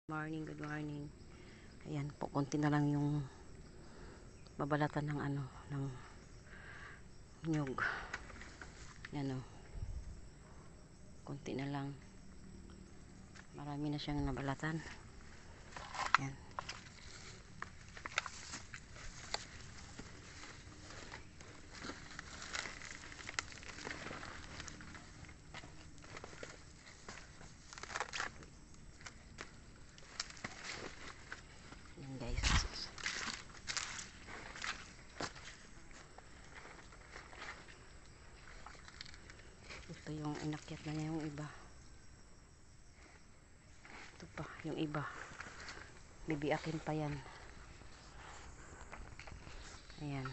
Good morning. Ayan po, konti na lang yung babalatan ng ng nyug. Ayan o. Konti na lang. Marami na siyang nabalatan. Ayan. Ayan guys. Ito yung inakyat na niya yung iba. Ito pa, yung iba. Bibiakin pa yan. Ayan.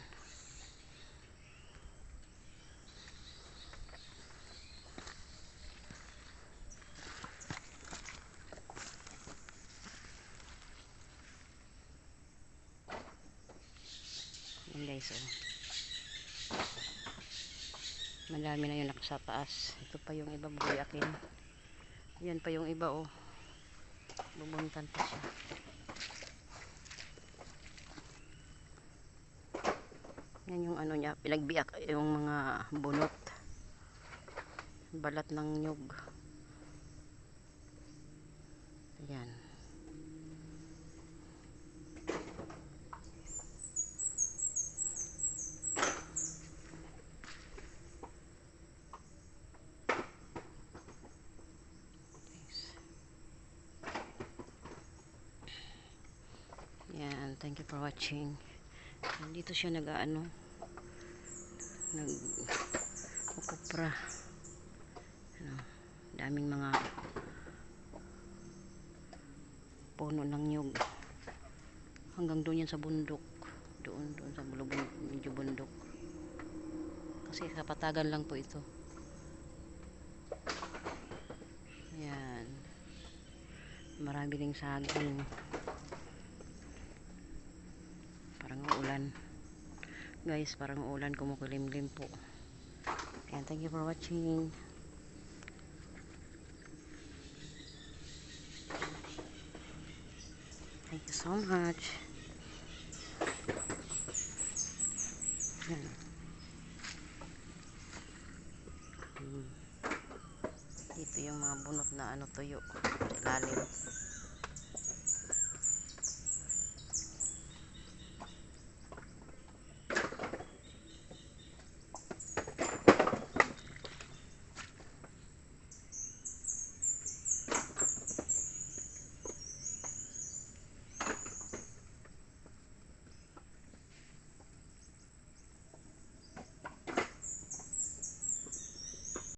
Ayan guys, oh. Madami na yung nakasa taas. Ito pa yung iba bibiakin. Ayan pa yung iba, oh. Bubuntan pa siya. Yan yung niya, pinagbiak yung mga bunot. Balat ng nyug. Ayan. Yan, thank you for watching. Dito siya nagkukupra. Daming mga puno ng nyug. Hanggang doon yan sa bundok. Doon sa medyo bundok. Kasi kapatagan lang po ito. Yan. Marami ding saging. Parang uulan. Guys, parang uulan, kumukulimlim po. And thank you for watching. Thank you so much. Yan. Dito yung mga bunot na tuyo sa ilalim.